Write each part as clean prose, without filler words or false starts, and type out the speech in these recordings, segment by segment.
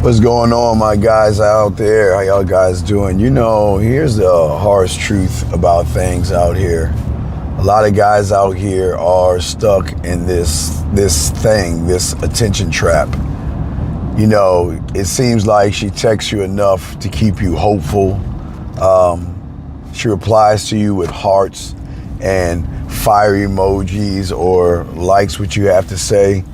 What's going on, my guys out there? How y'all guys doing? You know, here's the harsh truth about things out here. A lot of guys out here are stuck in this attention trap. You know, it seems like she texts you enough to keep you hopeful. She replies to you with hearts and fire emojis or likes what you have to say.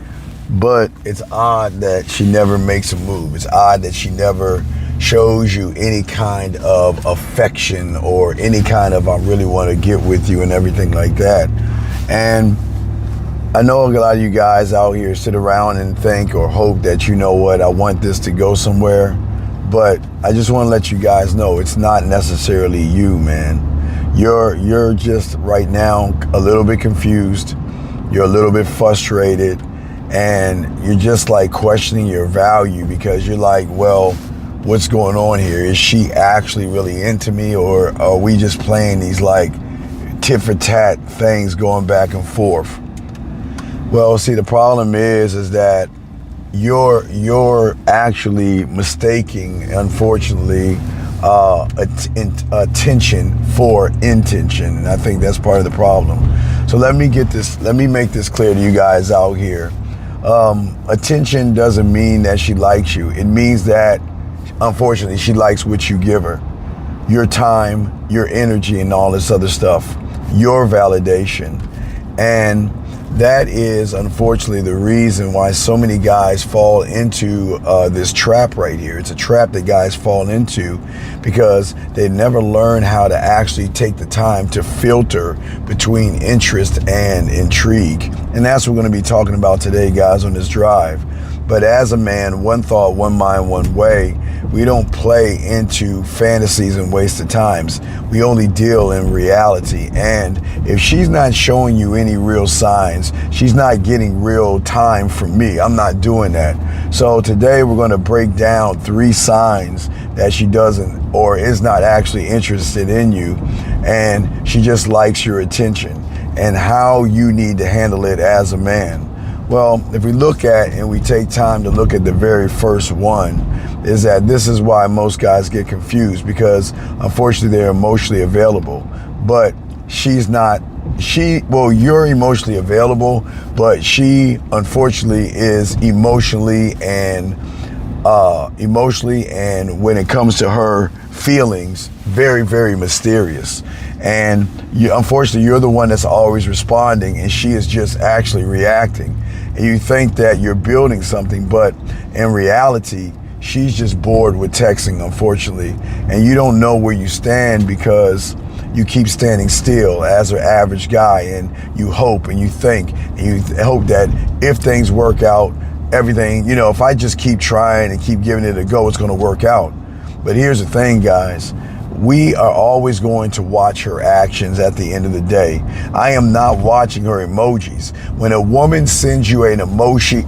But it's odd that she never makes a move. It's odd that she never shows you any kind of affection or any kind of I really want to get with you and everything like that. And I know a lot of you guys out here sit around and think or hope that, you know what, I want this to go somewhere. But I just want to let you guys know it's not necessarily you, man. You're just right now a little bit confused. You're a little bit frustrated. And you're just like questioning your value because you're like, well, what's going on here? Is she actually really into me, or are we just playing these like tit for tat things going back and forth? Well, see, the problem is that you're actually mistaking, unfortunately, attention for intention. And I think that's part of the problem. So let me make this clear to you guys out here. Attention doesn't mean that she likes you. It means that, unfortunately, she likes what you give her. Your time, your energy, and all this other stuff. Your validation. And that is, unfortunately, the reason why so many guys fall into this trap right here. It's a trap that guys fall into because they never learn how to actually take the time to filter between interest and intrigue. And that's what we're going to be talking about today, guys, on this drive. But as a man, one thought, one mind, one way. We don't play into fantasies and wasted times. We only deal in reality. And if she's not showing you any real signs, she's not getting real time from me. I'm not doing that. So today we're going to break down 3 signs that she doesn't or is not actually interested in you, and she just likes your attention, and how you need to handle it as a man. Well, if we look at and we take time to look at the very first one, is that this is why most guys get confused, because unfortunately they're emotionally available, but she's not. You're emotionally available, but she unfortunately is emotionally and when it comes to her feelings, very, very mysterious. And unfortunately, you're the one that's always responding, and she is just actually reacting. And you think that you're building something, but in reality, she's just bored with texting, unfortunately. And you don't know where you stand because you keep standing still as an average guy, and you hope and you think and you hope that if things work out, everything, you know, if I just keep trying and keep giving it a go, it's going to work out. But here's the thing, guys. We are always going to watch her actions at the end of the day. I am not watching her emojis. When a woman sends you an emoji,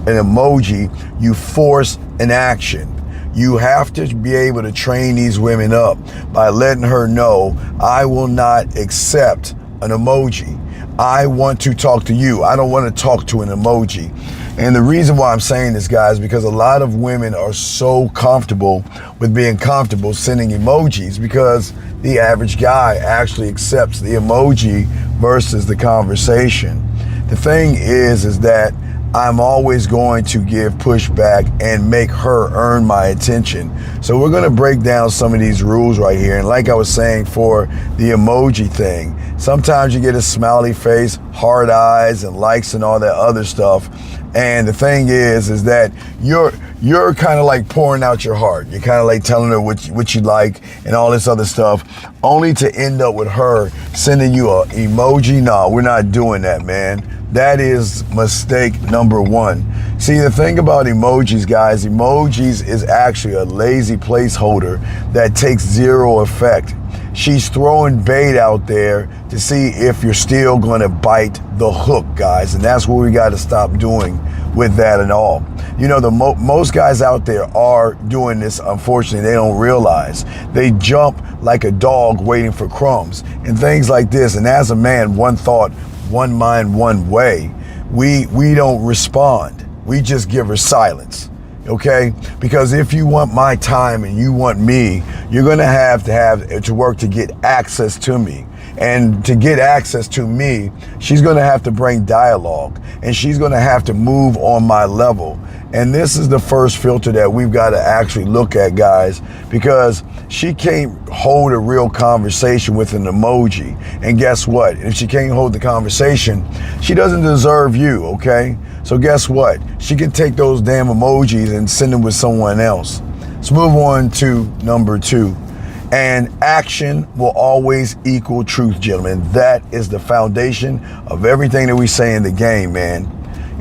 you force an action. You have to be able to train these women up by letting her know, I will not accept an emoji. I want to talk to you. I don't want to talk to an emoji. And the reason why I'm saying this, guys, because a lot of women are so comfortable with being comfortable sending emojis because the average guy actually accepts the emoji versus the conversation. The thing is that I'm always going to give pushback and make her earn my attention. So we're going to break down some of these rules right here. And like I was saying for the emoji thing, sometimes you get a smiley face, hard eyes, and likes and all that other stuff. And the thing is that you're kind of like pouring out your heart. You're kind of like telling her what you like and all this other stuff, only to end up with her sending you an emoji. No, we're not doing that, man. That is mistake number 1. See, the thing about emojis, guys, emojis is actually a lazy placeholder that takes zero effect. She's throwing bait out there to see if you're still going to bite the hook, guys. And that's what we got to stop doing with that and all. You know, most guys out there are doing this. Unfortunately, they don't realize. They jump like a dog waiting for crumbs and things like this. And as a man, one thought, one mind, one way. We don't respond. We just give her silence. okay? Because if you want my time and you want me, you're gonna have to work to get access to me. And to get access to me, she's gonna have to bring dialogue, and she's gonna have to move on my level. And this is the first filter that we've got to actually look at, guys, because she can't hold a real conversation with an emoji. And guess what? If she can't hold the conversation, she doesn't deserve you, okay? So guess what? She can take those damn emojis and send them with someone else. Let's move on to number 2. And action will always equal truth, gentlemen. That is the foundation of everything that we say in the game, man.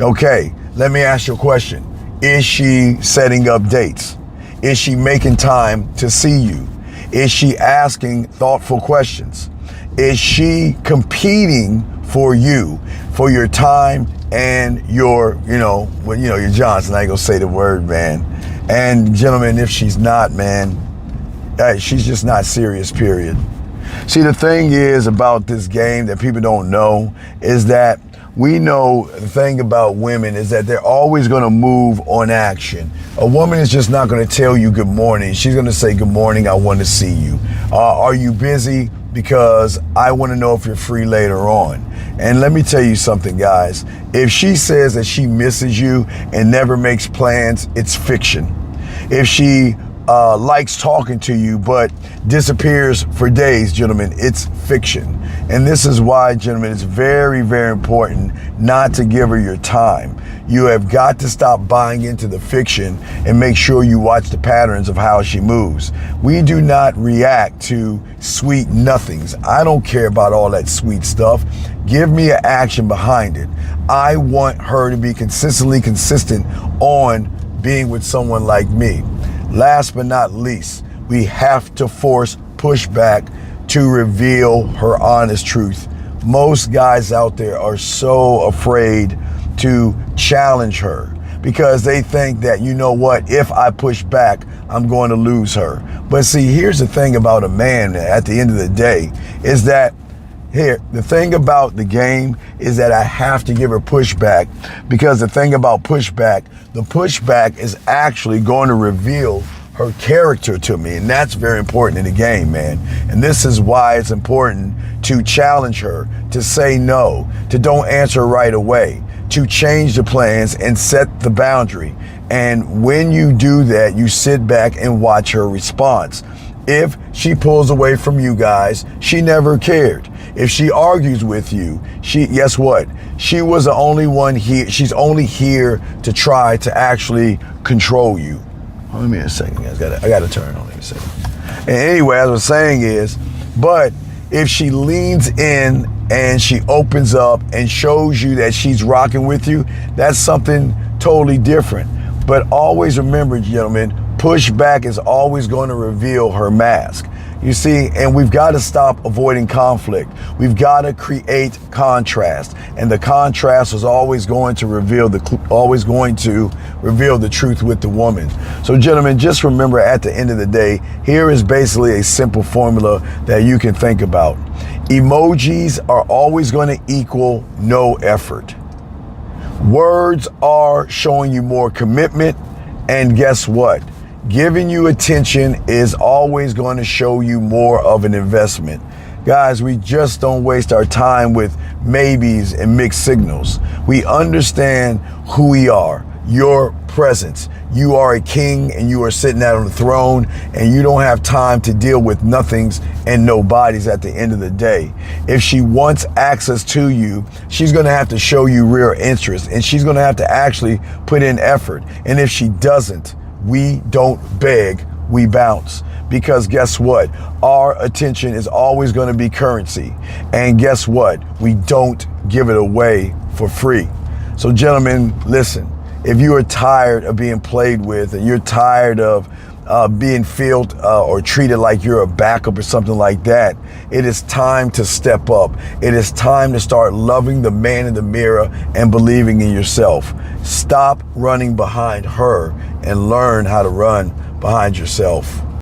Okay, let me ask you a question. Is she setting up dates? Is she making time to see you? Is she asking thoughtful questions? Is she competing for you, for your time and your, your Johnson? I ain't gonna say the word, man. And gentlemen, if she's not, man, she's just not serious, period. See, the thing is about this game that people don't know is that we know the thing about women is that they're always going to move on action. A woman is just not going to tell you good morning. She's going to say, good morning, I want to see you. Are you busy? Because I want to know if you're free later on. And let me tell you something, guys. If she says that she misses you and never makes plans, it's fiction. If she likes talking to you but disappears for days, gentlemen, it's fiction. And this is why, gentlemen, it's very, very important not to give her your time. You have got to stop buying into the fiction and make sure you watch the patterns of how she moves. We do not react to sweet nothings. I don't care about all that sweet stuff. Give me an action behind it. I want her to be consistently consistent on being with someone like me. Last but not least, we have to force pushback to reveal her honest truth. Most guys out there are so afraid to challenge her because they think that, you know what, if I push back, I'm going to lose her. But see, here's the thing about a man at the end of the day is that the thing about the game is that I have to give her pushback, because the thing about pushback, the pushback is actually going to reveal her character to me. And that's very important in the game, man. And this is why it's important to challenge her, to say no, to don't answer right away, to change the plans and set the boundary. And when you do that, you sit back and watch her response. If she pulls away from you guys, she never cared. If she argues with you, guess what? She was the only one here. She's only here to try to actually control you. Hold on, give me a second, guys. I gotta turn on in a second. And anyway, as I was saying is, but if she leans in and she opens up and shows you that she's rocking with you, that's something totally different. But always remember, gentlemen, pushback is always going to reveal her mask. You see, and we've got to stop avoiding conflict. We've got to create contrast, and the contrast is always going to reveal the truth with the woman. So, gentlemen, just remember, at the end of the day, here is basically a simple formula that you can think about. Emojis are always going to equal no effort. Words are showing you more commitment, and guess what? Giving you attention is always going to show you more of an investment. Guys, we just don't waste our time with maybes and mixed signals. We understand who we are, your presence. You are a king and you are sitting out on the throne, and you don't have time to deal with nothings and nobodies at the end of the day. If she wants access to you, she's going to have to show you real interest, and she's going to have to actually put in effort. And if she doesn't, we don't beg, we bounce. Because guess what? Our attention is always going to be currency. And guess what? We don't give it away for free. So, gentlemen, listen, if you are tired of being played with, and you're tired of being felt or treated like you're a backup or something like that, it is time to step up. It is time to start loving the man in the mirror and believing in yourself. Stop running behind her and learn how to run behind yourself.